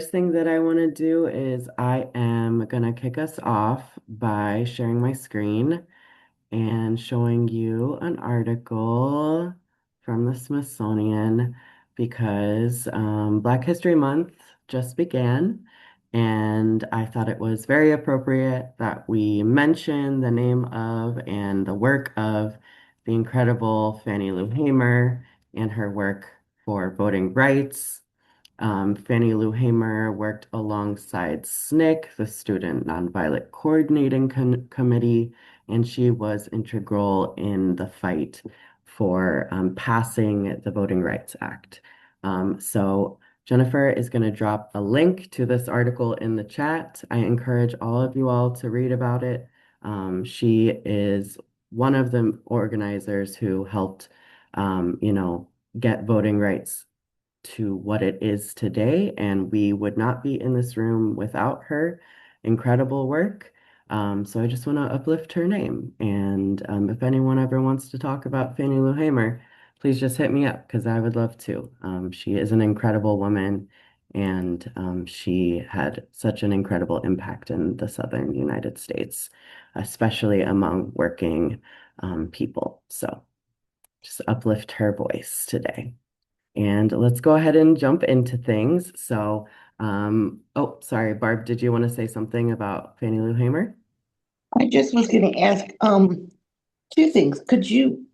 First thing that I want to do is I am going to kick us off by sharing my screen and showing you an article from the Smithsonian because Black History Month just began, and I thought it was very appropriate that we mention the name of and the work of the incredible Fannie Lou Hamer and her work for voting rights. Fannie Lou Hamer worked alongside SNCC, the Student Nonviolent Coordinating Committee, and she was integral in the fight for passing the Voting Rights Act. So Jennifer is going to drop a link to this article in the chat. I encourage all of you all to read about it. She is one of the organizers who helped, get voting rights to what it is today, and we would not be in this room without her incredible work. So I just want to uplift her name. And if anyone ever wants to talk about Fannie Lou Hamer, please just hit me up because I would love to. She is an incredible woman, and she had such an incredible impact in the Southern United States, especially among working people. So just uplift her voice today. And let's go ahead and jump into things. So, oh, sorry, Barb, did you want to say something about Fannie Lou Hamer? I just was gonna ask, two things. Could you,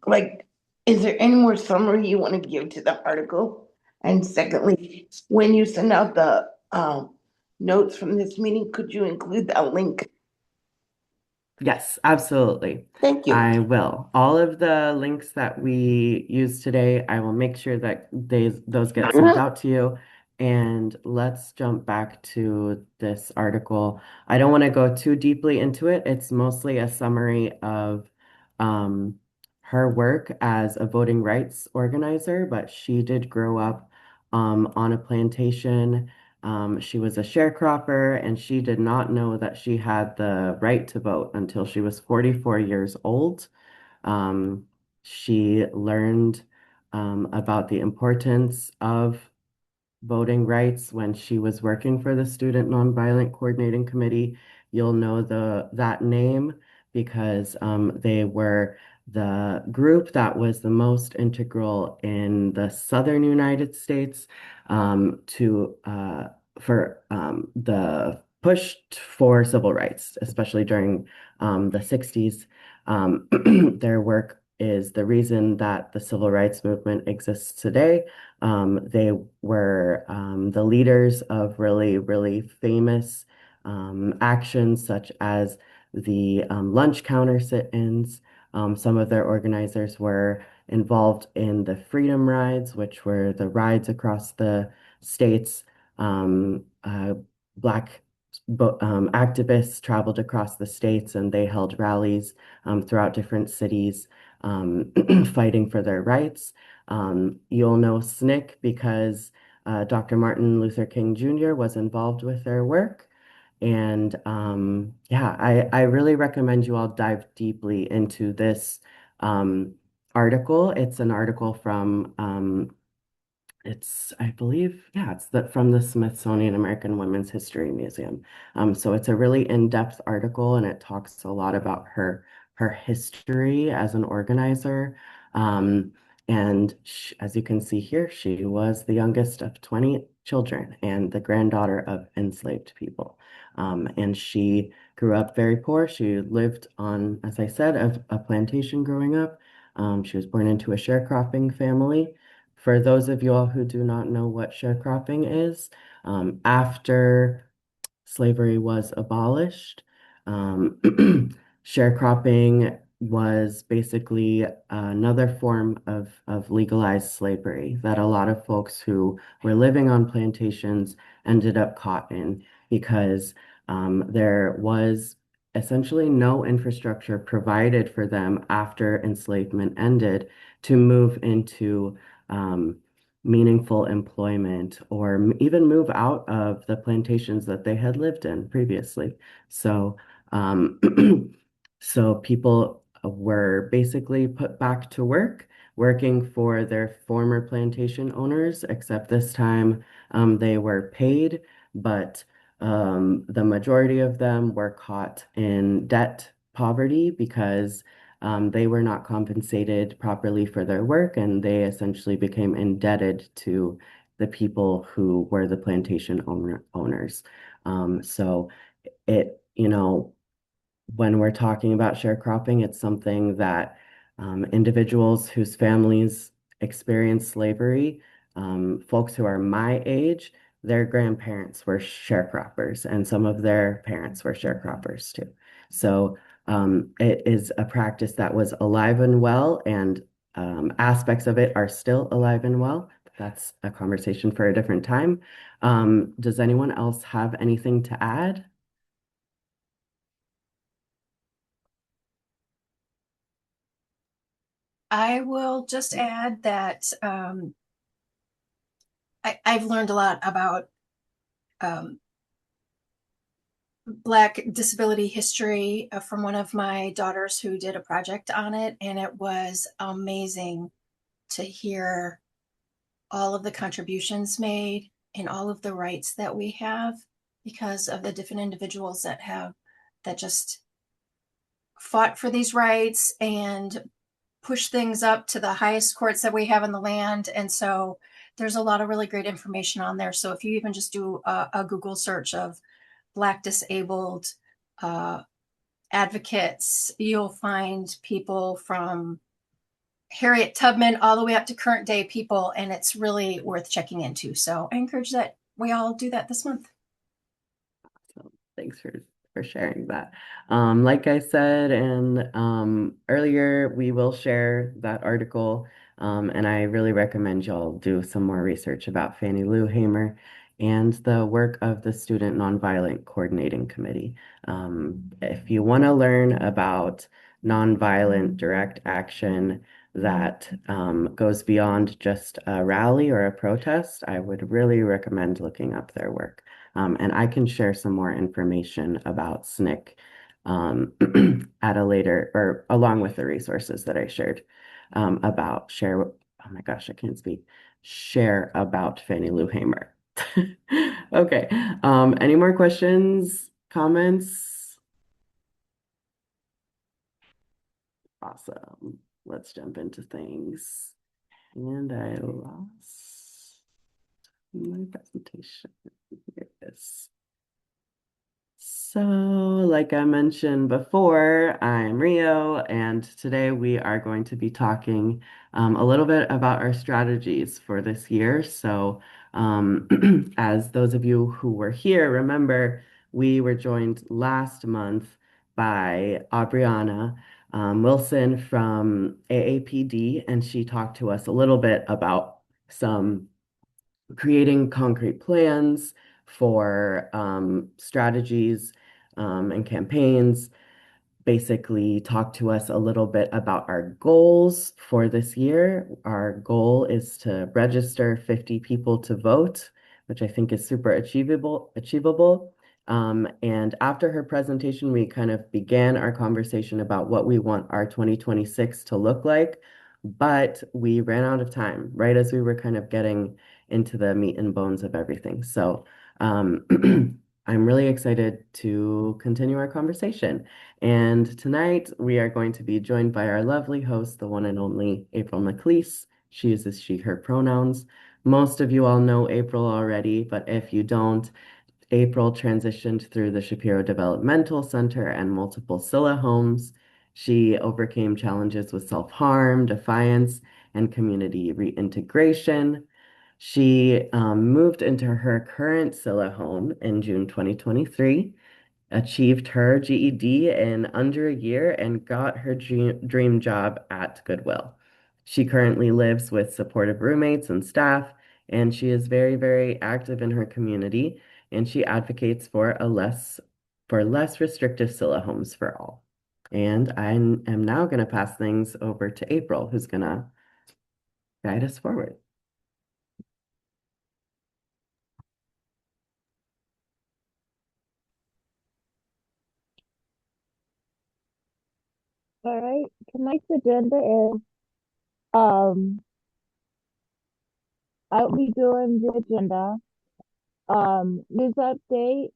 is there any more summary you want to give to the article? And secondly, when you send out the, notes from this meeting, could you include that link? Yes, absolutely. Thank you. I will. All of the links that we use today, I will make sure that those get sent out to you. And let's jump back to this article. I don't want to go too deeply into it. It's mostly a summary of um, her work as a voting rights organizer, but she did grow up on a plantation. She was a sharecropper, and she did not know that she had the right to vote until she was 44 years old. Um, she learned about the importance of voting rights when she was working for the Student Nonviolent Coordinating Committee. You'll know that name because they were the group that was the most integral in the Southern United States to for the push for civil rights, especially during the 60s. Their work is the reason that the civil rights movement exists today. They were the leaders of really, really famous actions such as the lunch counter sit-ins. Some of their organizers were involved in the Freedom Rides, which were the rides across the states. Black activists traveled across the states and they held rallies throughout different cities fighting for their rights. You'll know SNCC because Dr. Martin Luther King Jr. was involved with their work. And yeah, I really recommend you all dive deeply into this article. It's an article from I believe, yeah, from the Smithsonian American Women's History Museum. So it's a really in-depth article, and it talks a lot about her history as an organizer. Um, and sh as you can see here, she was the youngest of 20 children and the granddaughter of enslaved people. And she grew up very poor. She lived on, as I said, a plantation growing up. She was born into a sharecropping family. For those of you all who do not know what sharecropping is, after slavery was abolished, um, sharecropping was basically another form of legalized slavery that a lot of folks who were living on plantations ended up caught in because there was essentially no infrastructure provided for them after enslavement ended to move into um, meaningful employment or even move out of the plantations that they had lived in previously. So, um, so people were basically put back to work, working for their former plantation owners, except this time they were paid but the majority of them were caught in debt poverty because they were not compensated properly for their work, and they essentially became indebted to the people who were the plantation owners. So when we're talking about sharecropping, it's something that individuals whose families experience slavery, folks who are my age, their grandparents were sharecroppers, and some of their parents were sharecroppers too. So it is a practice that was alive and well, and aspects of it are still alive and well. That's a conversation for a different time. Does anyone else have anything to add? I will just add that I've learned a lot about um, Black disability history from one of my daughters who did a project on it, and it was amazing to hear all of the contributions made and all of the rights that we have because of the different individuals that just fought for these rights and push things up to the highest courts that we have in the land. And so there's a lot of really great information on there. So if you even just do a Google search of Black disabled uh, advocates, you'll find people from Harriet Tubman all the way up to current day people, and it's really worth checking into. So I encourage that we all do that this month. So thanks for sharing that. Like I said, and earlier, we will share that article, and I really recommend y'all do some more research about Fannie Lou Hamer and the work of the Student Nonviolent Coordinating Committee. If you want to learn about nonviolent direct action that goes beyond just a rally or a protest, I would really recommend looking up their work. And I can share some more information about SNCC at a later or along with the resources that I shared about share. Oh my gosh, I can't speak. Share about Fannie Lou Hamer. Okay. Any more questions, comments? Awesome. Let's jump into things. And I lost my presentation. Here it is. So, like I mentioned before, I'm Rio, and today we are going to be talking a little bit about our strategies for this year. So, as those of you who were here remember, we were joined last month by Aubriana Wilson from AAPD, and she talked to us a little bit about some creating concrete plans for strategies and campaigns. Basically, talk to us a little bit about our goals for this year. Our goal is to register 50 people to vote, which I think is super achievable. And after her presentation, we kind of began our conversation about what we want our 2026 to look like, but we ran out of time right as we were kind of getting into the meat and bones of everything. So um, I'm really excited to continue our conversation. And tonight we are going to be joined by our lovely host, the one and only April McLeese. She uses she, her pronouns. Most of you all know April already, but if you don't, April transitioned through the Shapiro Developmental Center and multiple Scylla homes. She overcame challenges with self-harm, defiance, and community reintegration. She moved into her current Scylla home in June 2023, achieved her GED in under a year, and got her dream job at Goodwill. She currently lives with supportive roommates and staff, and she is very, very active in her community, and she advocates for less restrictive Scylla homes for all. And I am now going to pass things over to April, who's going to guide us forward. All right. Tonight's agenda is um I'll be doing the agenda. News update,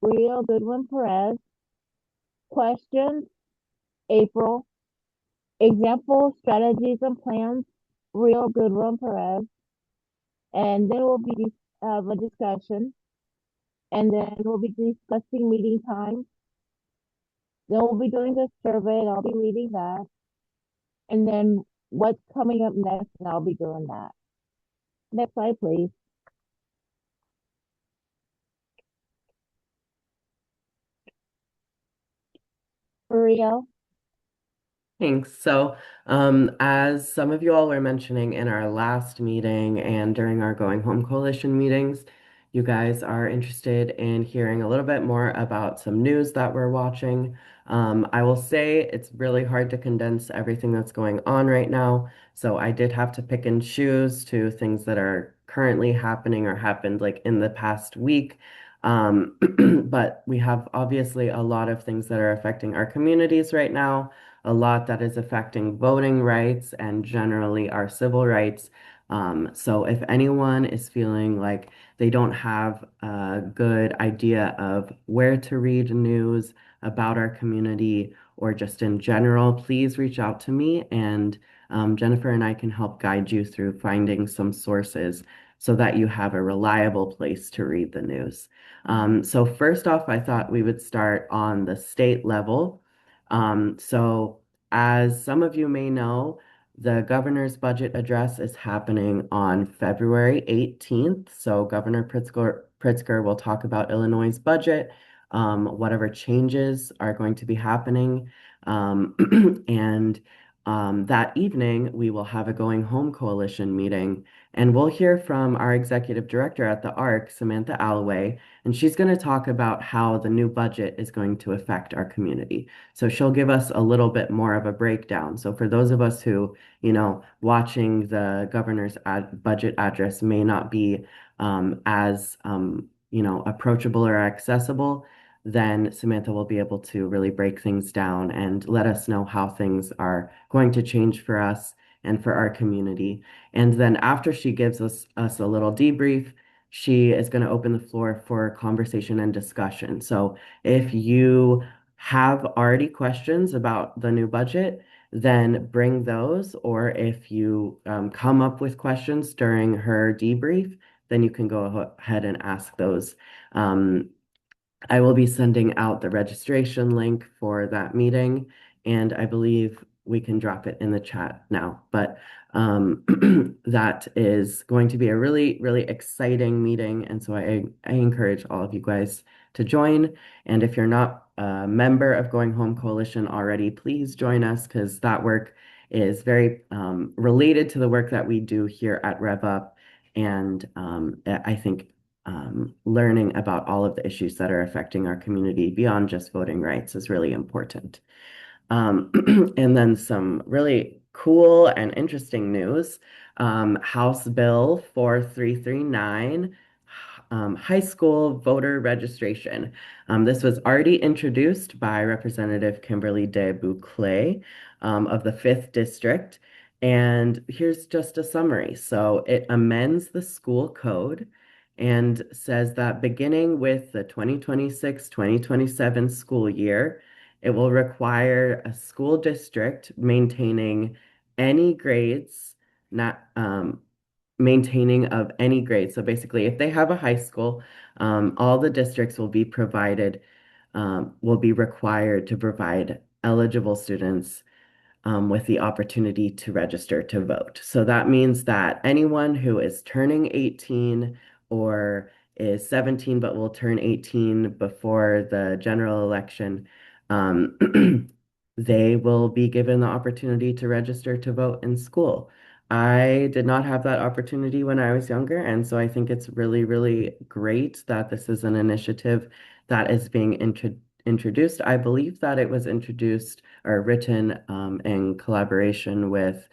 Rio Goodwin Perez. Questions, April. Example, strategies and plans, Rio Goodwin Perez. And then we'll be have a discussion. And then we'll be discussing meeting times. Then we'll be doing a survey and I'll be leading that. And then what's coming up next, and I'll be doing that. Next slide, please. Rio. Thanks. So, as some of you all were mentioning in our last meeting and during our Going Home Coalition meetings, you guys are interested in hearing a little bit more about some news that we're watching. I will say it's really hard to condense everything that's going on right now, so I did have to pick and choose to things that are currently happening or happened like in the past week. Um, but we have obviously a lot of things that are affecting our communities right now, a lot that is affecting voting rights and generally our civil rights. So if anyone is feeling like they don't have a good idea of where to read news about our community or just in general, please reach out to me and Jennifer and I can help guide you through finding some sources so that you have a reliable place to read the news. So first off, I thought we would start on the state level. So as some of you may know, the governor's budget address is happening on February 18th. So Governor Pritzker will talk about Illinois' budget, whatever changes are going to be happening. Um, and that evening, we will have a Going Home Coalition meeting, and we'll hear from our executive director at the ARC, Samantha Alloway, and she's going to talk about how the new budget is going to affect our community. So she'll give us a little bit more of a breakdown. So for those of us who, watching the governor's budget address may not be as, approachable or accessible, then Samantha will be able to really break things down and let us know how things are going to change for us and for our community. And then after she gives us a little debrief, she is going to open the floor for conversation and discussion. So if you have already questions about the new budget, then bring those. Or if you come up with questions during her debrief, then you can go ahead and ask those. Um, I will be sending out the registration link for that meeting, and I believe we can drop it in the chat now. But that is going to be a really, really exciting meeting, and so I encourage all of you guys to join. And if you're not a member of Going Home Coalition already, please join us because that work is very related to the work that we do here at Rev Up. And I think learning about all of the issues that are affecting our community beyond just voting rights is really important. Um, and then some really cool and interesting news. House Bill 4339, high school voter registration. This was already introduced by Representative Kimberly DeBouclé of the 5th District. And here's just a summary. So it amends the school code and says that beginning with the 2026-2027 school year, it will require a school district maintaining any grades, not maintaining of any grade. So basically, if they have a high school, all the districts will be required to provide eligible students with the opportunity to register to vote. So that means that anyone who is turning 18 or is 17 but will turn 18 before the general election, they will be given the opportunity to register to vote in school. I did not have that opportunity when I was younger, and so I think it's really, really great that this is an initiative that is being introduced. I believe that it was introduced or written in collaboration with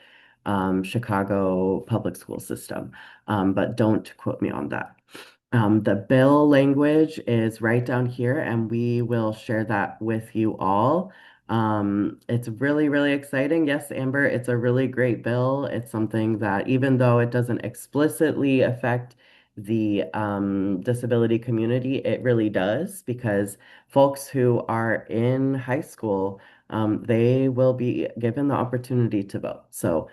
Chicago Public School System, but don't quote me on that. The bill language is right down here, and we will share that with you all. It's really, really exciting. Yes, Amber, it's a really great bill. It's something that, even though it doesn't explicitly affect the disability community. It really does, because folks who are in high school, they will be given the opportunity to vote. So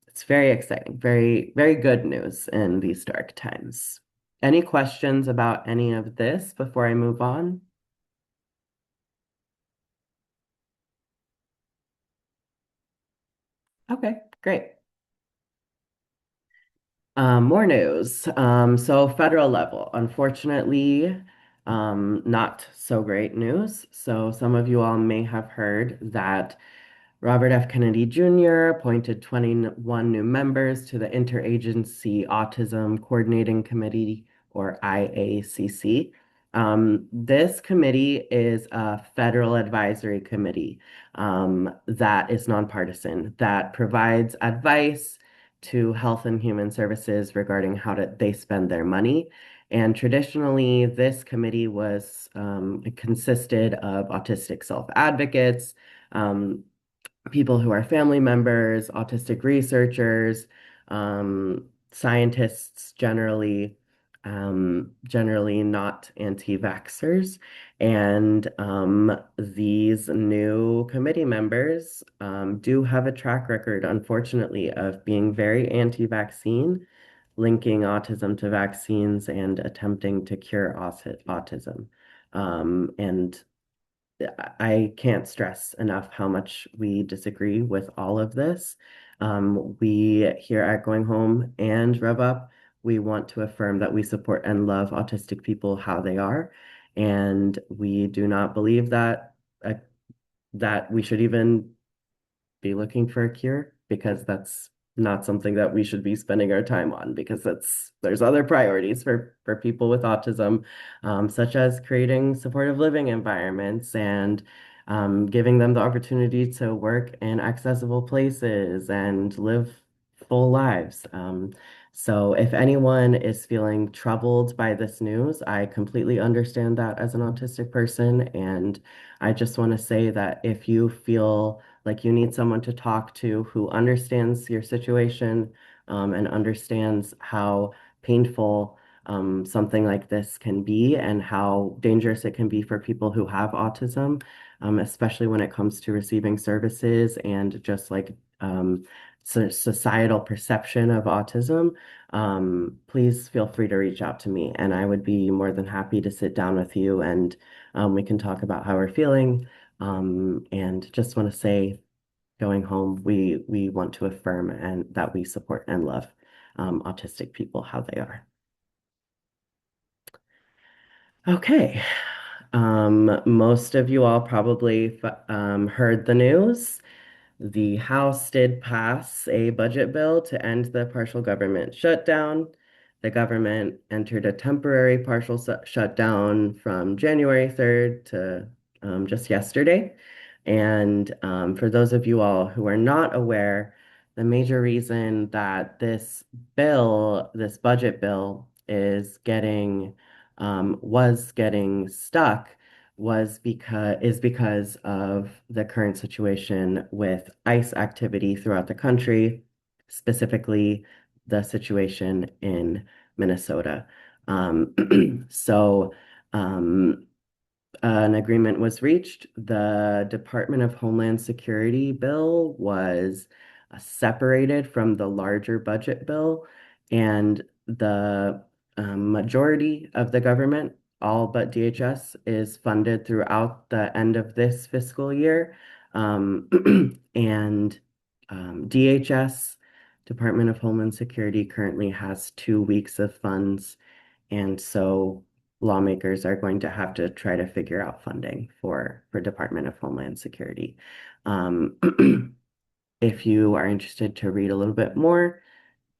it's very exciting, very, very good news in these dark times. Any questions about any of this before I move on? Okay, great. More news. So federal level, unfortunately, not so great news. So some of you all may have heard that Robert F. Kennedy Jr. appointed 21 new members to the Interagency Autism Coordinating Committee, or IACC. This committee is a federal advisory committee that is nonpartisan, that provides advice to Health and Human Services regarding they spend their money. And traditionally, this committee it consisted of autistic self-advocates, um, people who are family members, autistic researchers, scientists generally not anti-vaxxers. And these new committee members do have a track record, unfortunately, of being very anti-vaccine, linking autism to vaccines and attempting to cure autism. And I can't stress enough how much we disagree with all of this. We here at Going Home and Rev Up, we want to affirm that we support and love autistic people how they are, and we do not believe uh, that we should even be looking for a cure, because that's not something that we should be spending our time on, because there's other priorities for people with autism, such as creating supportive living environments and giving them the opportunity to work in accessible places and live full lives. So if anyone is feeling troubled by this news, I completely understand that as an autistic person, and I just want to say that if you feel like you need someone to talk to who understands your situation, and understands how painful something like this can be and how dangerous it can be for people who have autism, especially when it comes to receiving services and just like societal perception of autism, please feel free to reach out to me, and I would be more than happy to sit down with you, and we can talk about how we're feeling. And just want to say, Going Home, we want to affirm and that we support and love autistic people how they are. Okay. Most of you all probably heard the news. The House did pass a budget bill to end the partial government shutdown. The government entered a temporary partial shutdown from January 3rd to just yesterday. And for those of you all who are not aware, the major reason that this budget bill was getting stuck is because of the current situation with ICE activity throughout the country, specifically the situation in Minnesota. So an agreement was reached. The Department of Homeland Security bill was separated from the larger budget bill, and the majority of the government, all but DHS, is funded throughout the end of this fiscal year. And DHS, Department of Homeland Security, currently has 2 weeks of funds, and so lawmakers are going to have to try to figure out funding for Department of Homeland Security. Um, if you are interested to read a little bit more,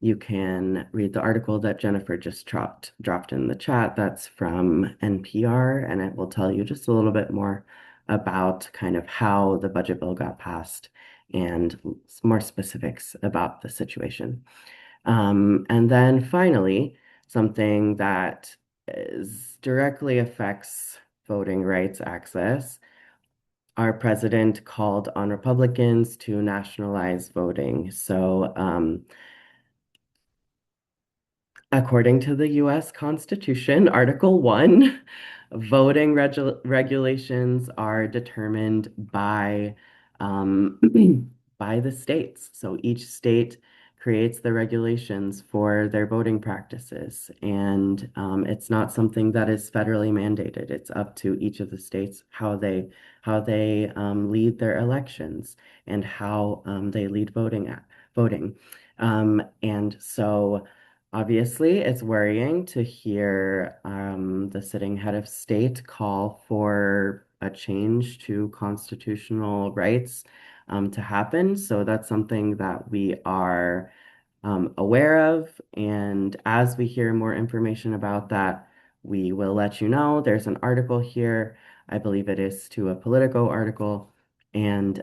you can read the article that Jennifer just dropped in the chat. That's from NPR, and it will tell you just a little bit more about kind of how the budget bill got passed and more specifics about the situation. And then finally, something that directly affects voting rights access. Our president called on Republicans to nationalize voting. So According to the US Constitution, Article 1, voting regulations are determined um, by the states. So each state creates the regulations for their voting practices, and it's not something that is federally mandated. It's up to each of the states how they lead their elections and how they lead voting. And so. Obviously, it's worrying to hear the sitting head of state call for a change to constitutional rights to happen. So that's something that we are aware of. And as we hear more information about that, we will let you know. There's an article here. I believe it is to a Politico article. And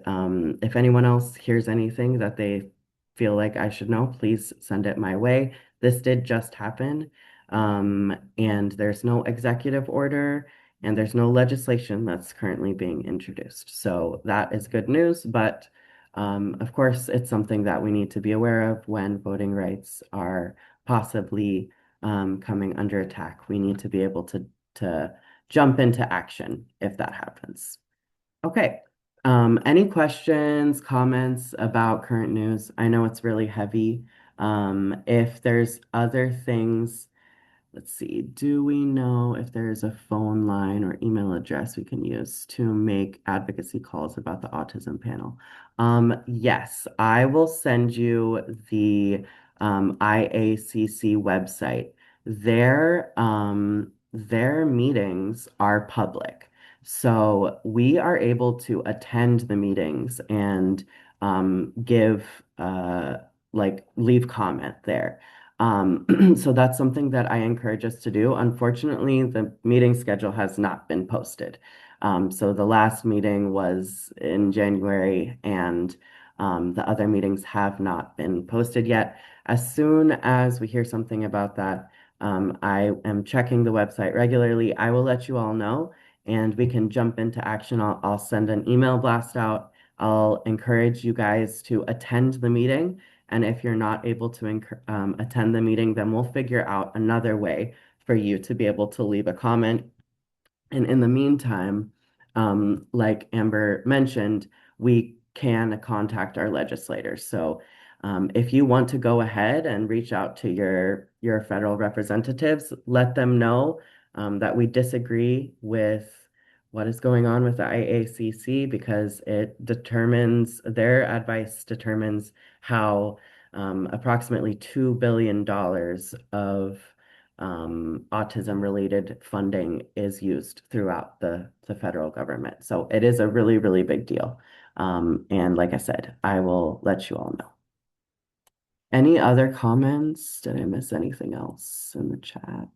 if anyone else hears anything that they feel like I should know, please send it my way. This did just happen. And there's no executive order and there's no legislation that's currently being introduced. So that is good news, but of course, it's something that we need to be aware of when voting rights are possibly coming under attack. We need to be able to jump into action if that happens. Okay. Any questions, comments about current news? I know it's really heavy. If there's other things let's see. Do we know if there's a phone line or email address we can use to make advocacy calls about the autism panel? Yes, I will send you the IACC website. Their meetings are public. So we are able to attend the meetings and give leave comment there. So that's something that I encourage us to do. Unfortunately, the meeting schedule has not been posted. So the last meeting was in January, and the other meetings have not been posted yet. As soon as we hear something about that, I am checking the website regularly. I will let you all know, and we can jump into action. I'll send an email blast out. I'll encourage you guys to attend the meeting. And if you're not able to attend the meeting, then we'll figure out another way for you to be able to leave a comment. And in the meantime, like Amber mentioned, we can contact our legislators. So if you want to go ahead and reach out to your federal representatives, let them know that we disagree with what is going on with the IACC because their advice determines how approximately $2 billion of autism related funding is used throughout the federal government. So it is a really, really big deal. And like I said, I will let you all know. Any other comments? Did I miss anything else in the chat?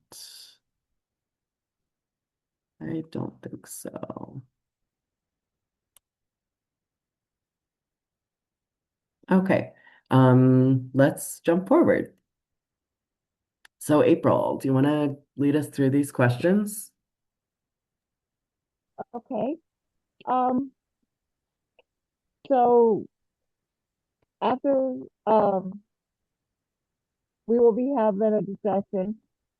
I don't think so. Okay, let's jump forward. So April, do you want to lead us through these questions? Okay. Um, so after we will be having a discussion,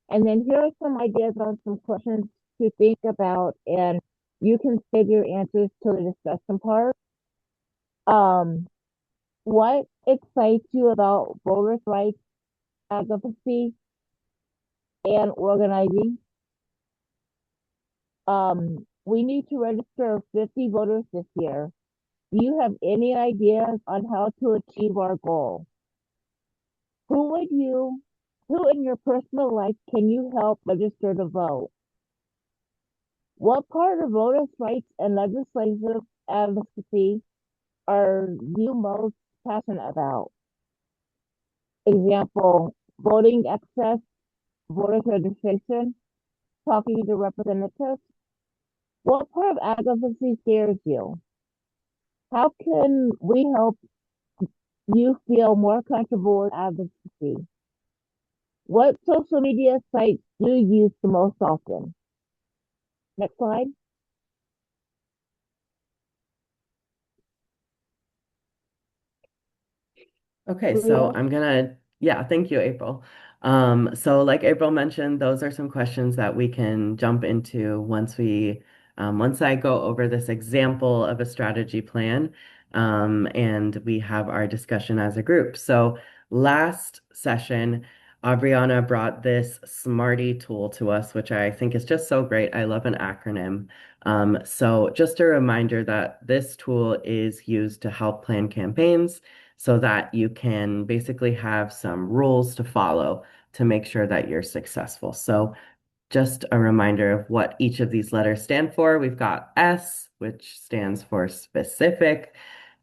and then here are some ideas on some questions to think about, and you can save your answers to the discussion part. Um, what excites you about voters' rights, advocacy, and organizing? We need to register 50 voters this year. Do you have any ideas on how to achieve our goal? Who would you, who in your personal life can you help register to vote? What part of voters' rights and legislative advocacy are you most passionate about? Example, voting access, voter registration, talking to representatives. What part of advocacy scares you? How can we help you feel more comfortable with advocacy? What social media sites do you use the most often? Next slide. Okay, so Real. yeah, thank you, April. So like April mentioned, those are some questions that we can jump into once I go over this example of a strategy plan, and we have our discussion as a group. So last session, Aubriana brought this Smarty tool to us, which I think is just so great. I love an acronym. So just a reminder that this tool is used to help plan campaigns so that you can basically have some rules to follow to make sure that you're successful. So just a reminder of what each of these letters stand for. We've got S, which stands for specific,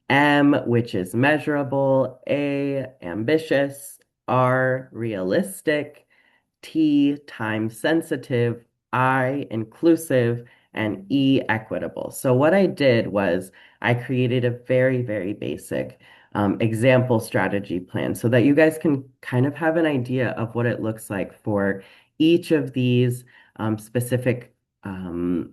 M, which is measurable, A, ambitious, R, realistic, T, time sensitive, I, inclusive, and E, equitable. So what I did was I created a very, very basic example strategy plan so that you guys can kind of have an idea of what it looks like for each of these specific um,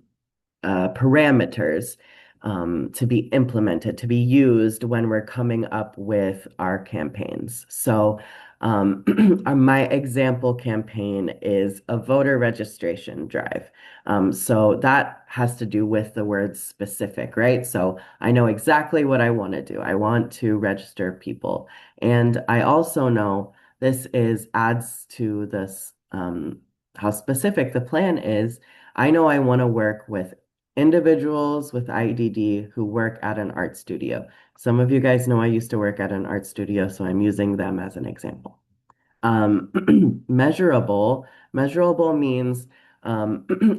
parameters to be implemented, to be used when we're coming up with our campaigns. So, my example campaign is a voter registration drive. So that has to do with the word specific, right? So I know exactly what I want to do. I want to register people. And I also know this is adds to this how specific the plan is. I know I want to work with individuals with IDD who work at an art studio. Some of you guys know I used to work at an art studio, so I'm using them as an example. Measurable. Measurable means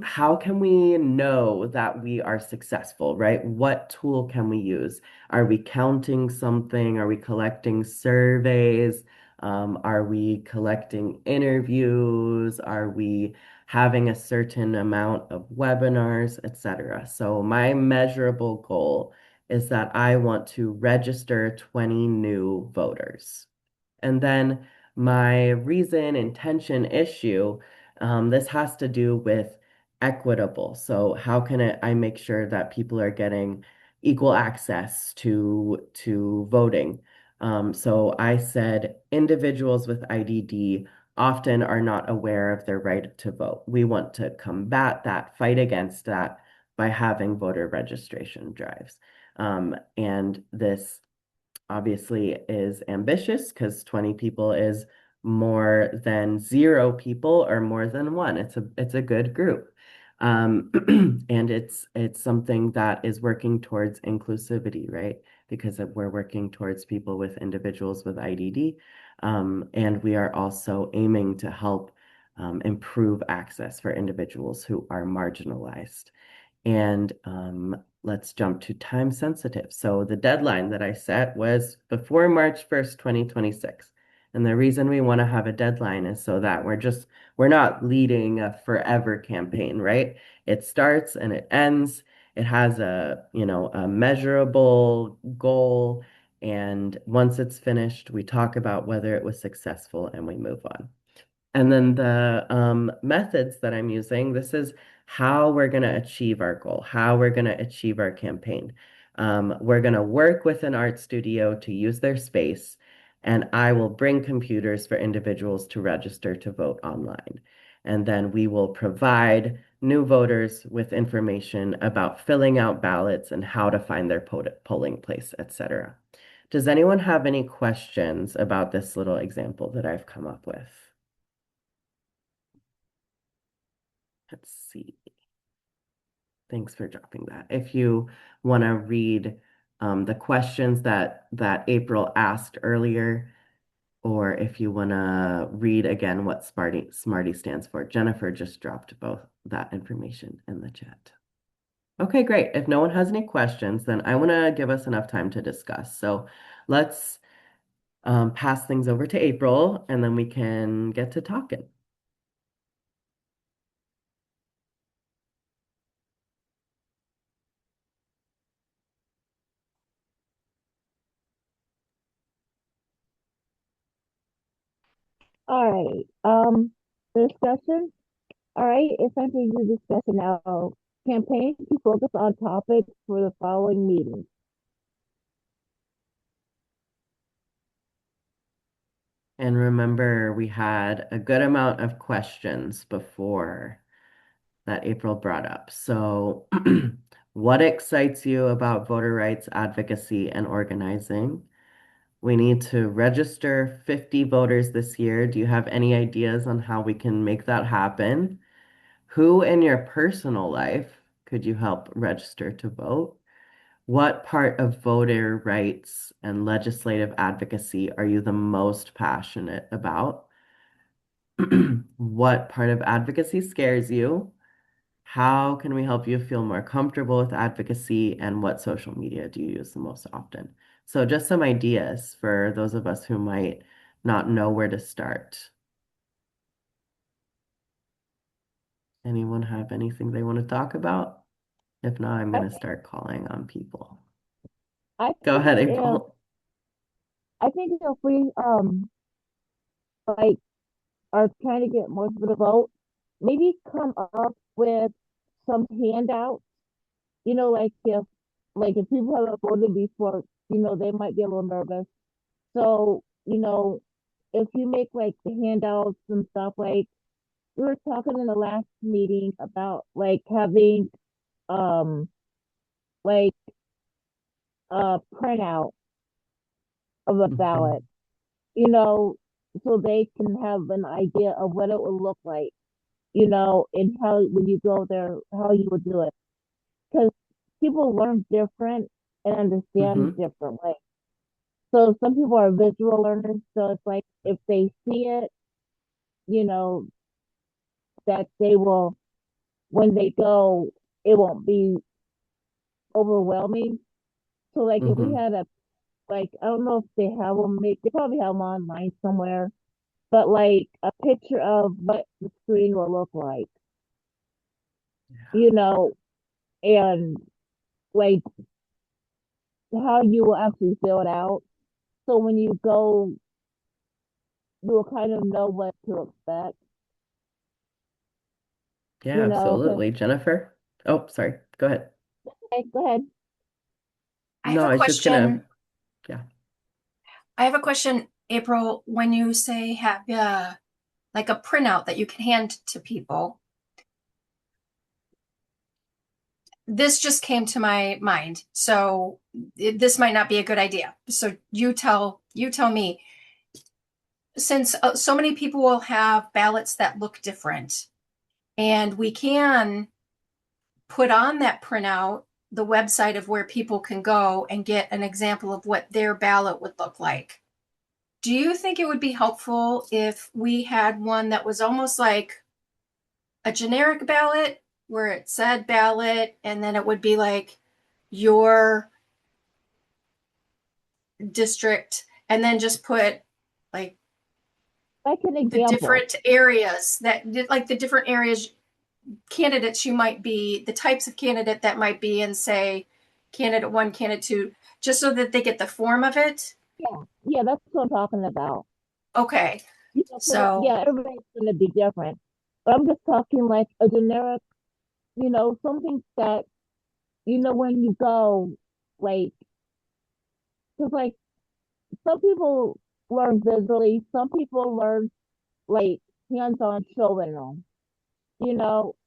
how can we know that we are successful, right? What tool can we use? Are we counting something? Are we collecting surveys? Are we collecting interviews? Are we having a certain amount of webinars, etc.? So my measurable goal is that I want to register 20 new voters. And then my reason, intention, issue, this has to do with equitable. So how can I make sure that people are getting equal access to voting? So I said individuals with IDD often are not aware of their right to vote. We want to combat that, fight against that by having voter registration drives. And this obviously is ambitious because 20 people is more than 0 people or more than one. It's a good group. And it's something that is working towards inclusivity, right? Because we're working towards people with individuals with IDD. And we are also aiming to help improve access for individuals who are marginalized. And let's jump to time sensitive. So the deadline that I set was before March 1st, 2026. And the reason we want to have a deadline is so that we're not leading a forever campaign, right? It starts and it ends. It has a measurable goal. And once it's finished, we talk about whether it was successful and we move on. And then the methods that I'm using, this is how we're going to achieve our goal, how we're going to achieve our campaign. We're going to work with an art studio to use their space, and I will bring computers for individuals to register to vote online. And then we will provide new voters with information about filling out ballots and how to find their polling place, etc. Does anyone have any questions about this little example that I've come up with? Let's see. Thanks for dropping that. If you want to read the questions that April asked earlier, or if you want to read again what Smarty stands for, Jennifer just dropped both that information in the chat. Okay, great. If no one has any questions, then I want to give us enough time to discuss. So let's pass things over to April, and then we can get to talking. All right. Discussion. All right, it's time to do discussion now. Campaign to focus on topics for the following meeting. And remember, we had a good amount of questions before that April brought up. So, what excites you about voter rights advocacy and organizing? We need to register 50 voters this year. Do you have any ideas on how we can make that happen? Who in your personal life could you help register to vote? What part of voter rights and legislative advocacy are you the most passionate about? What part of advocacy scares you? How can we help you feel more comfortable with advocacy? And what social media do you use the most often? So, just some ideas for those of us who might not know where to start. Anyone have anything they want to talk about? If not, I'm I going to think start calling on people. I Go think ahead, if April. I think if we like are trying to get more people to vote, maybe come up with some handouts. Like if people haven't voted before, they might be a little nervous. So, if you make like the handouts and stuff, like we were talking in the last meeting about like having um like a printout of a Mhm. ballot, you know, so they can have an idea of what it would look like, and how when you go there, how you would do it. Because people learn different and understand Mhm. differently. So some people are visual learners, so it's like if they see it, you know, that they will when they go, it won't be overwhelming. So like if we Mhm. had a like I don't know if they have them, they probably have them online somewhere, but like a picture of what the screen will look like, you know, and like how you will actually fill it out. So when you go, you will kind of know what to expect, Yeah, 'cause absolutely. Jennifer? Oh, sorry. Go ahead. hey, go ahead. I have No, a I was just gonna, question. yeah. I have a question, April. When you say have like a printout that you can hand to people, this just came to my mind. So this might not be a good idea. So you tell me. Since so many people will have ballots that look different, and we can put on that printout the website of where people can go and get an example of what their ballot would look like. Do you think it would be helpful if we had one that was almost like a generic ballot where it said ballot and then it would be like your district and then just put like Like an the example. different areas that like the different areas candidates you might be, the types of candidate that might be in, say, candidate one, candidate two, just so that they get the form of it? Yeah, yeah, that's what I'm talking about. Okay. So, Yeah, everybody's gonna be different. But I'm just talking like a generic, something that, when you go, like, because like some people learn visually, some people learn like hands-on showing them,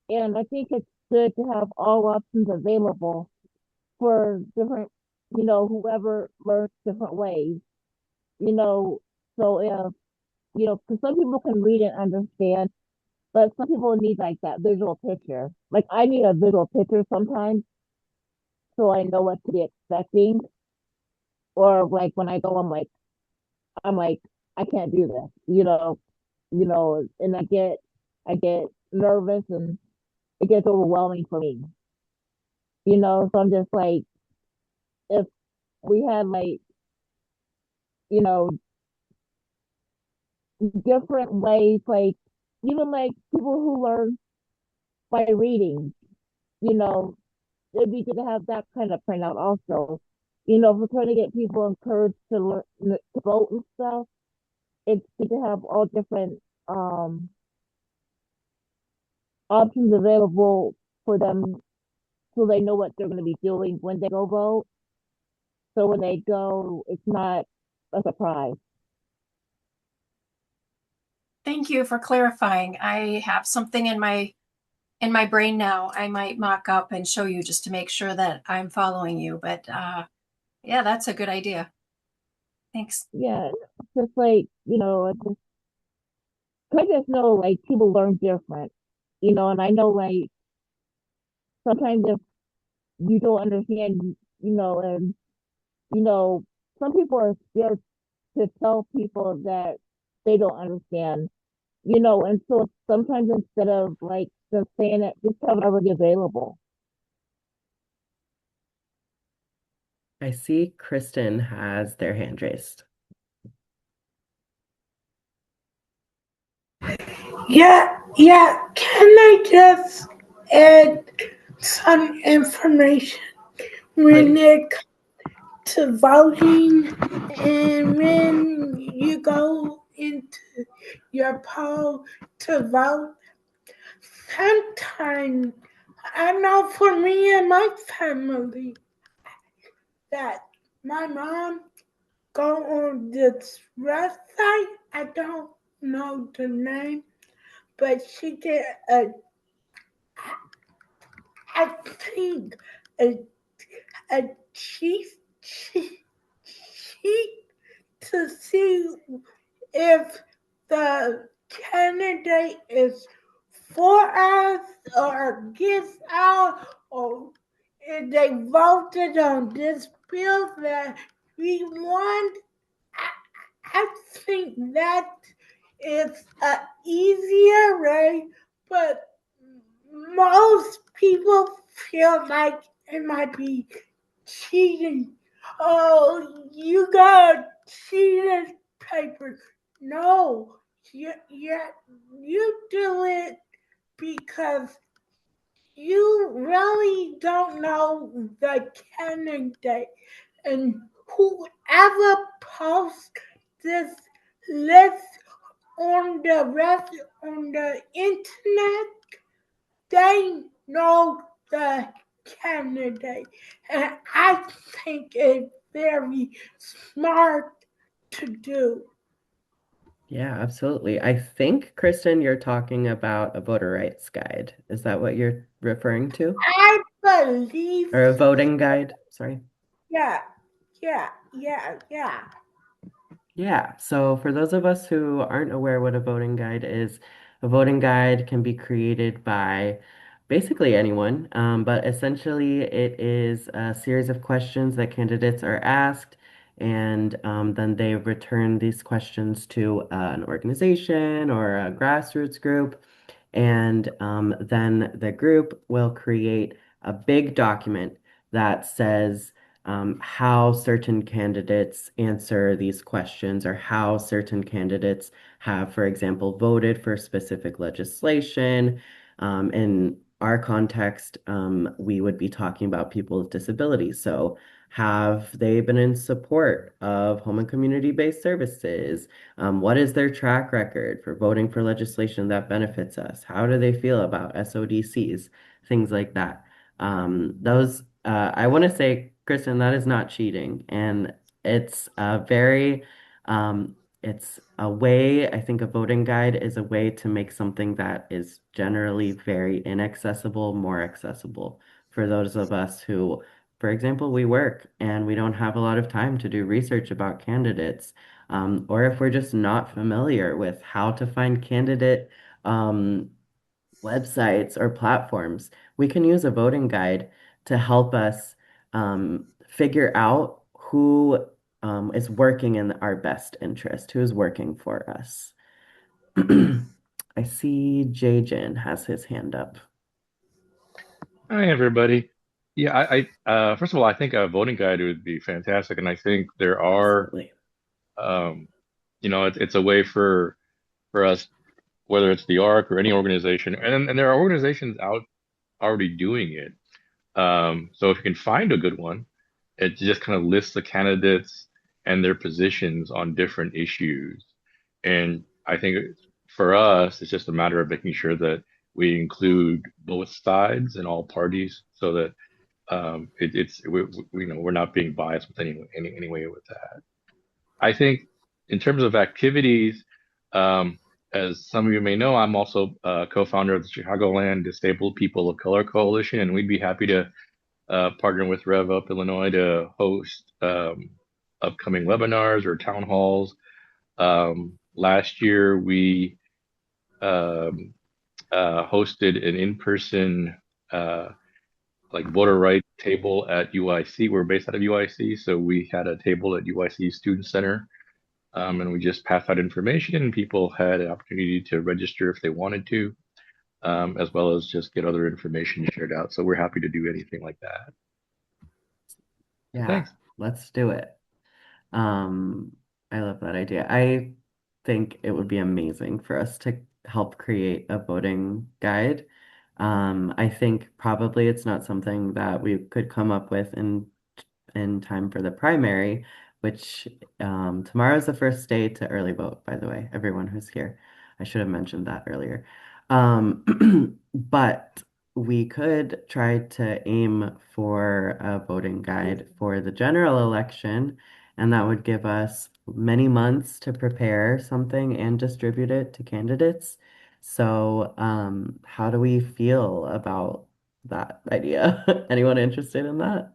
and I think it's good to have all options available for different, whoever learns different ways, you know. So if, because some people can read and understand, but some people need like that visual picture. Like I need a visual picture sometimes so I know what to be expecting. Or like when I go, I'm like, I can't do this, and I get nervous and it gets overwhelming for me, So I'm just like, if we had like, you know, different ways, like even like people who learn by reading, you know, it'd be good to have that kind of printout also. If we're trying to get people encouraged to learn to vote and stuff, it's good to have all different options available for them so they know what they're going to be doing when they go vote. So when they go, it's not a surprise. Thank you for clarifying. I have something in my brain now. I might mock up and show you just to make sure that I'm following you. But yeah, that's a good idea. Thanks. Yeah, just like, I just know like people learn different, and I know like sometimes if you don't understand, and you know, some people are scared to tell people that they don't understand, and so sometimes instead of like just saying it, just have it already available. I see Kristen has their hand raised. Yeah. Can I just add some information when Please. it comes to voting and when you go into your poll to vote? Sometimes I know for me and my family that my mom go on this website. I don't know the name, but she get I think a a cheat to see if the candidate is for us or against us, or if they voted on this bill that we want. I think that is a easier way, but most people feel like it might be cheating. Oh, you got cheated paper. No, you do it because you really don't know the candidate, and whoever posts this list on the internet, they know the candidate, and I think it's very smart to do. Yeah, absolutely. I think, Kristen, you're talking about a voter rights guide. Is that what you're referring to? I believe, Or a voting guide? Sorry. yeah, yeah. Yeah, so for those of us who aren't aware what a voting guide is, a voting guide can be created by basically anyone, but essentially it is a series of questions that candidates are asked, and then they return these questions to an organization or a grassroots group, and then the group will create a big document that says how certain candidates answer these questions or how certain candidates have, for example, voted for specific legislation. In our context, we would be talking about people with disabilities. So, have they been in support of home and community-based services? What is their track record for voting for legislation that benefits us? How do they feel about SODCs? Things like that. I want to say, Kristen, that is not cheating. And it's a very, it's a way, I think a voting guide is a way to make something that is generally very inaccessible more accessible for those of us who, for example, we work and we don't have a lot of time to do research about candidates, or if we're just not familiar with how to find candidate um, websites or platforms, we can use a voting guide to help us figure out who is working in our best interest, who is working for us. I see Jajin has his hand up. Hi, everybody. Yeah, first of all, I think a voting guide would be fantastic, and I think there are, Absolutely. um, it's a way for us, whether it's the ARC or any organization, and there are organizations out already doing it. So if you can find a good one, it just kind of lists the candidates and their positions on different issues. And I think for us, it's just a matter of making sure that we include both sides and all parties so that it's we're not being biased with any way with that. I think in terms of activities, um, as some of you may know, I'm also co-founder of the Chicagoland Disabled People of Color Coalition, and we'd be happy to partner with Rev Up Illinois to host upcoming webinars or town halls. Last year, we um, hosted an in-person like voter right table at UIC. We're based out of UIC, so we had a table at UIC Student Center, and we just passed out information, and people had an opportunity to register if they wanted to, as well as just get other information shared out. So we're happy to do anything like that. So Yeah, thanks. let's do it. Um, I love that idea. I think it would be amazing for us to help create a voting guide. I think probably it's not something that we could come up with in time for the primary, which tomorrow's the first day to early vote, by the way, everyone who's here. I should have mentioned that earlier. But we could try to aim for a voting guide for the general election, and that would give us many months to prepare something and distribute it to candidates. So, how do we feel about that idea? Anyone interested in that?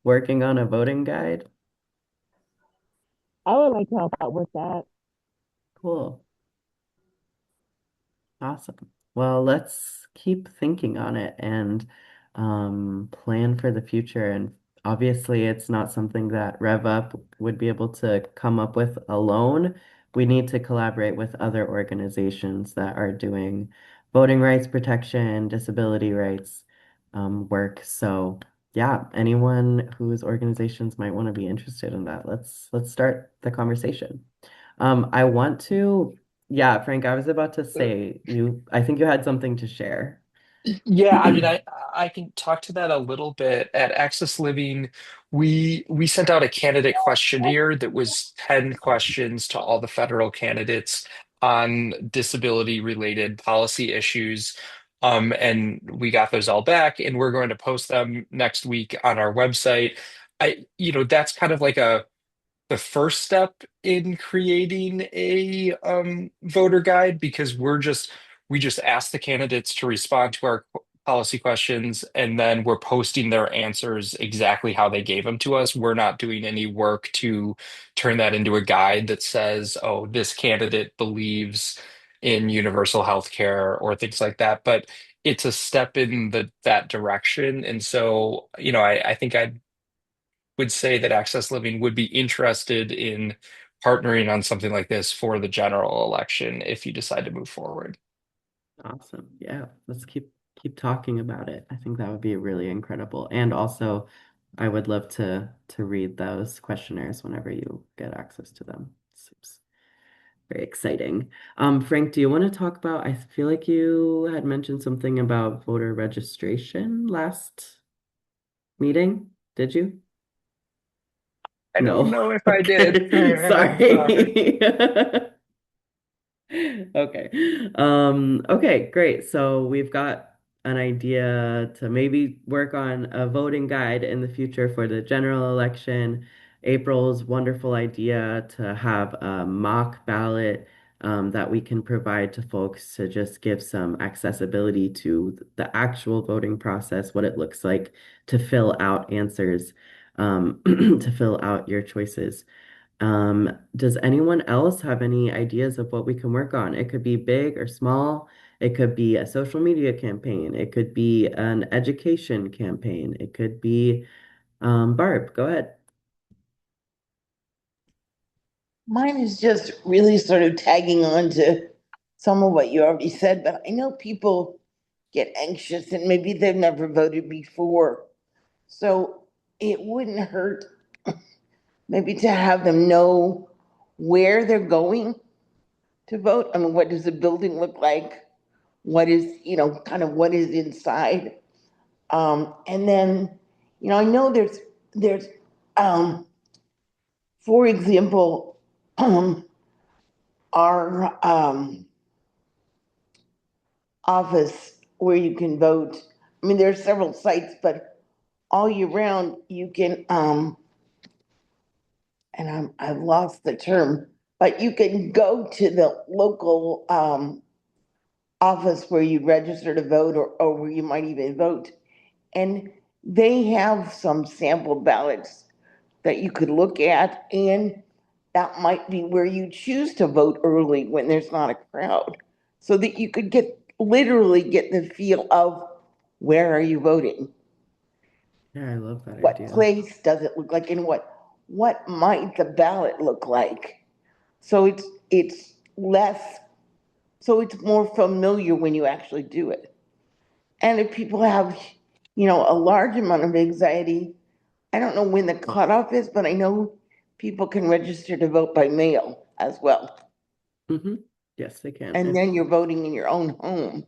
Working on a voting guide? I would like to help out with that. Cool. Awesome. Well, let's keep thinking on it and plan for the future. And obviously, it's not something that Rev Up would be able to come up with alone. We need to collaborate with other organizations that are doing voting rights protection, disability rights work. So, yeah, anyone whose organizations might want to be interested in that, let's start the conversation. I want to. Yeah, Frank, I was about to say I think you had something to share. Yeah, I mean, I can talk to that a little bit. At Access Living, we sent out a candidate questionnaire that was 10 questions to all the federal candidates on disability related policy issues. And we got those all back, and we're going to post them next week on our website. That's kind of like the first step in creating a voter guide, because we just ask the candidates to respond to our policy questions, and then we're posting their answers exactly how they gave them to us. We're not doing any work to turn that into a guide that says, oh, this candidate believes in universal health care or things like that, but it's a step in that direction. And so, I think I would say that Access Living would be interested in partnering on something like this for the general election if you decide to move forward. Awesome. Yeah, let's keep talking about it. I think that would be really incredible. And also, I would love to read those questionnaires whenever you get access to them. Seems very exciting. Frank, do you want to talk about, I feel like you had mentioned something about voter registration last meeting. Did you? I don't No. know if I did. Okay. Sorry. Sorry. Okay. Okay, great. So we've got an idea to maybe work on a voting guide in the future for the general election. April's wonderful idea to have a mock ballot that we can provide to folks to just give some accessibility to the actual voting process, what it looks like to fill out answers, to fill out your choices. Does anyone else have any ideas of what we can work on? It could be big or small. It could be a social media campaign. It could be an education campaign. It could be, Barb, go ahead. Mine is just really sort of tagging on to some of what you already said, but I know people get anxious and maybe they've never voted before. So it wouldn't hurt maybe to have them know where they're going to vote. I mean, what does the building look like? What is, kind of what is inside? And then, I know there's, um, for example, our office where you can vote. I mean, there are several sites, but all year round you can, and I've lost the term, but you can go to the local office where you register to vote, or where you might even vote. And they have some sample ballots that you could look at, and that might be where you choose to vote early when there's not a crowd, so that you could literally get the feel of where are you voting? Yeah, I love that What idea. place does it look like, and what might the ballot look like? So it's less, so it's more familiar when you actually do it. And if people have, a large amount of anxiety, I don't know when the cutoff is, but I know people can register to vote by mail as well. Hmm. Yes, they can. And then you're voting in your own home,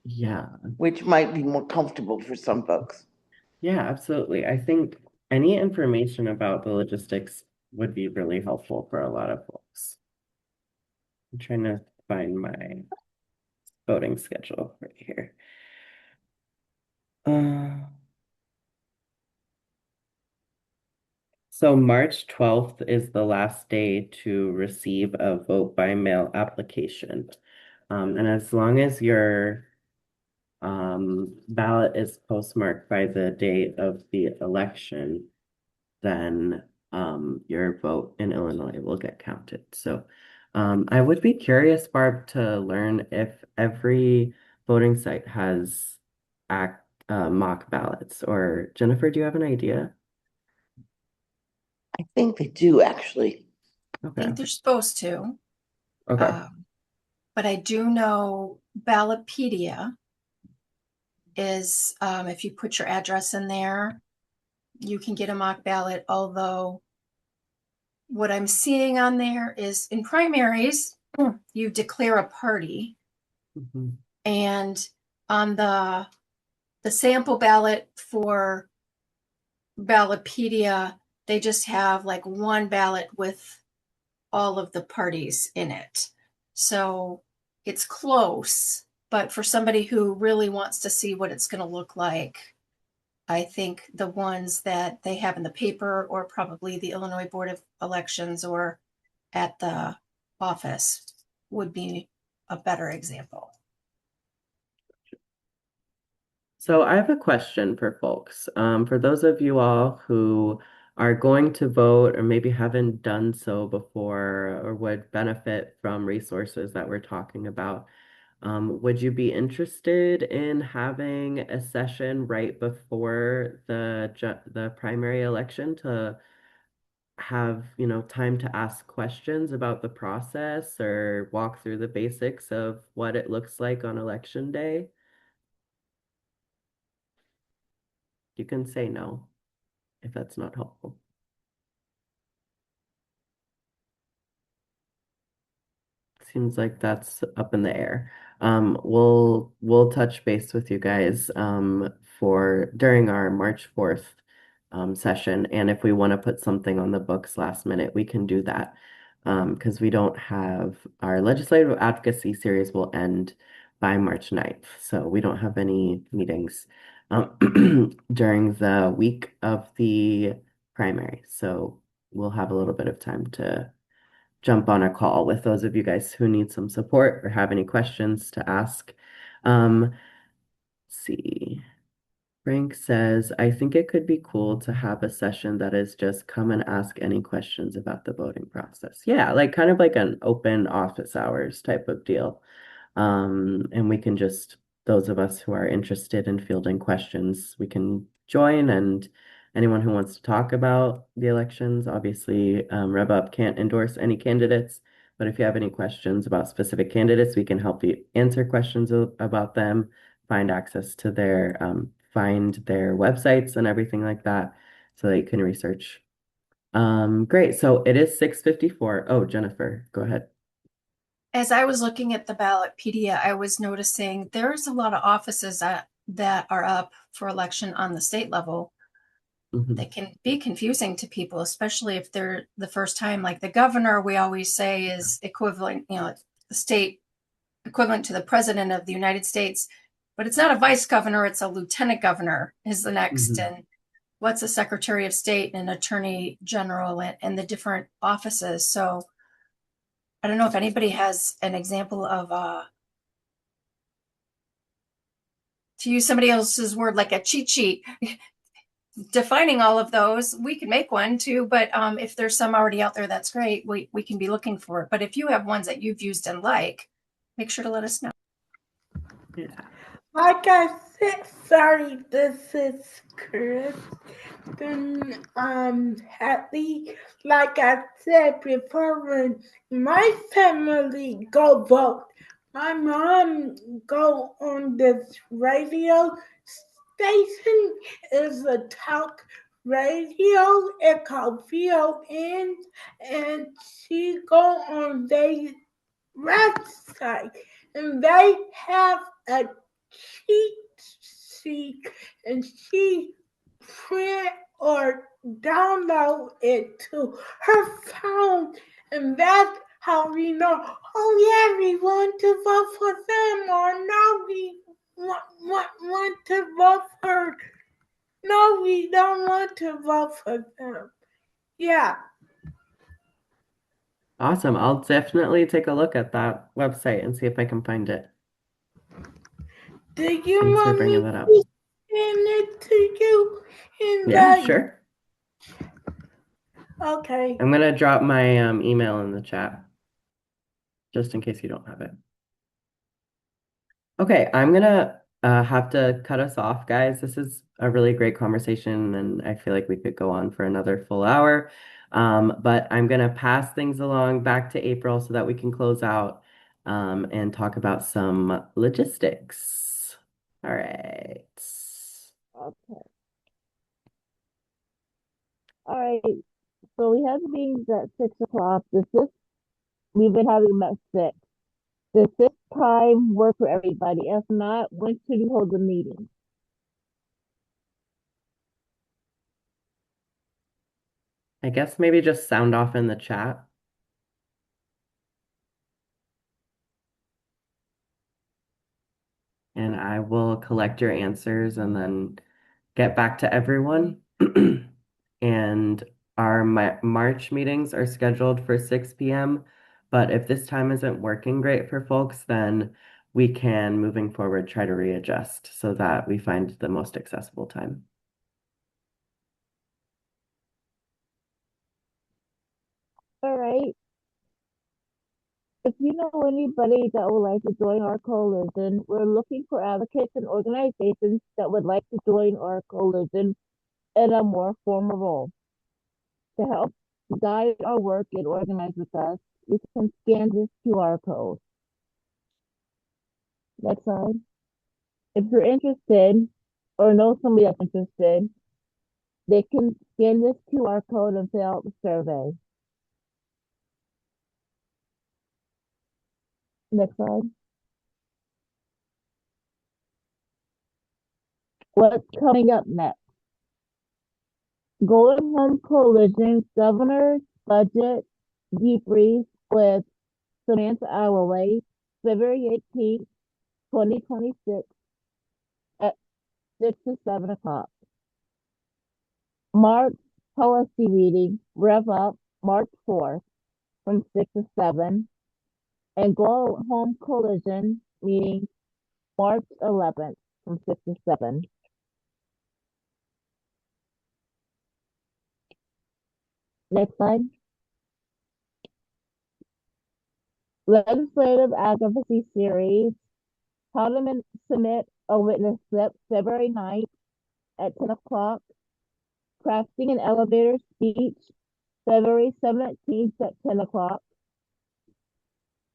Yeah, which might be more comfortable for some folks. yeah, absolutely. I think any information about the logistics would be really helpful for a lot of folks. I'm trying to find my voting schedule right here. Uh, so March 12th is the last day to receive a vote by mail application. And as long as your ballot is postmarked by the date of the election, then your vote in Illinois will get counted. So I would be curious, Barb, to learn if every voting site has mock ballots. Or Jennifer, do you have an idea? I think they do actually. I Okay. think they're supposed to. Okay. But I do know Ballotpedia is, if you put your address in there, you can get a mock ballot. Although what I'm seeing on there is in primaries, you declare a party, Mhm. and on the sample ballot for Ballotpedia, they just have like one ballot with all of the parties in it. So it's close, but for somebody who really wants to see what it's going to look like, I think the ones that they have in the paper, or probably the Illinois Board of Elections or at the office, would be a better example. So I have a question for folks. For those of you all who are going to vote or maybe haven't done so before or would benefit from resources that we're talking about, would you be interested in having a session right before the primary election to have, time to ask questions about the process or walk through the basics of what it looks like on election day? You can say no if that's not helpful. Seems like that's up in the air. We'll touch base with you guys for during our March 4th session. And if we want to put something on the books last minute, we can do that. Because we don't have our legislative advocacy series will end by March 9th. So we don't have any meetings during the week of the primary. So we'll have a little bit of time to jump on a call with those of you guys who need some support or have any questions to ask. Let's see. Frank says, I think it could be cool to have a session that is just come and ask any questions about the voting process. Yeah, like kind of like an open office hours type of deal. And we can just, those of us who are interested in fielding questions, we can join. And anyone who wants to talk about the elections, obviously, Rev Up can't endorse any candidates. But if you have any questions about specific candidates, we can help you answer questions about them, find access to find their websites and everything like that so that you can research. Great. So it is 6:54. Oh, Jennifer, go ahead. As I was looking at the Ballotpedia, I was noticing there's a lot of offices that are up for election on the state level Mhm. that can be confusing to people, especially if they're the first time. Like the governor, we always say is equivalent, the state equivalent to the president of the United States, but it's not a vice governor, it's a lieutenant governor is the next. Mhm. And what's a secretary of state and an attorney general and the different offices. So I don't know if anybody has an example of to use somebody else's word, like a cheat sheet defining all of those. We can make one too, but if there's some already out there, that's great. We can be looking for it. But if you have ones that you've used and like, make sure to let us know. Yeah. Like I said, sorry, this is Chris. Then, happy, like I said before, when my family go vote, my mom go on this radio station, is a talk radio, it called VON, and she go on their website, and they have a cheat sheet, and she print or download it to her phone, and that's how we know. Oh yeah, we want to vote for them, or no, we want to vote for. No, we don't want to vote for them. Yeah. Awesome. I'll definitely take a look at that website and see if I can find it. Do you Thanks for want bringing me that to up. send it to you in Yeah, the? sure. Okay. I'm gonna drop my email in the chat just in case you don't have it. Okay, I'm gonna have to cut us off, guys. This is a really great conversation, and I feel like we could go on for another full hour. But I'm gonna pass things along back to April so that we can close out and talk about some logistics. All right. Okay. All right. So we have meetings at 6 o'clock. We've been having them at 6. Does this time work for everybody? If not, when should we hold the meeting? I guess maybe just sound off in the chat, and I will collect your answers and then get back to everyone. And our March meetings are scheduled for 6 p.m. But if this time isn't working great for folks, then we can, moving forward, try to readjust so that we find the most accessible time. All right. If you know anybody that would like to join our coalition, we're looking for advocates and organizations that would like to join our coalition in a more formal role. To help guide our work and organize with us, you can scan this QR code. Next slide. If you're interested or know somebody that's interested, they can scan this QR code and fill out the survey. Next slide. What's coming up next? Golden Home Coalition Governor's Budget Debrief with Samantha Alloway, February 18th, 2026 at 6 to 7 o'clock. March Policy Meeting, Rev Up, March 4th from 6 to 7. And Golden Home Coalition Meeting, March 11th from 6 to 7. Next slide. Legislative Advocacy Series, how to submit a witness slip, February 9th at 10 o'clock. Crafting an elevator speech, February 17th at 10 o'clock.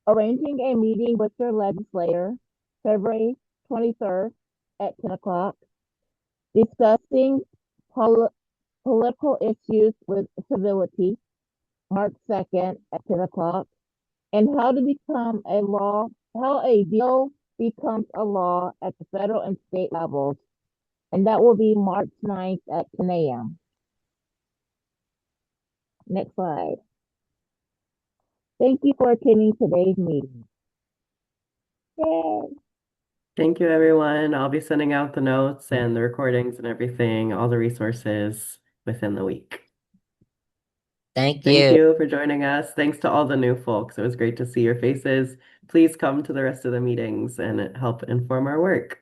Arranging a meeting with your legislator, February 23rd at 10 o'clock. Discussing political issues with civility, March 2nd at 10 o'clock. And how a bill becomes a law at the federal and state levels. And that will be March 9th at 10 a.m. Next slide. Thank you for attending today's meeting. Yay. Thank you, everyone. I'll be sending out the notes and the recordings and everything, all the resources within the week. Thank Thank you. you for joining us. Thanks to all the new folks. It was great to see your faces. Please come to the rest of the meetings and help inform our work.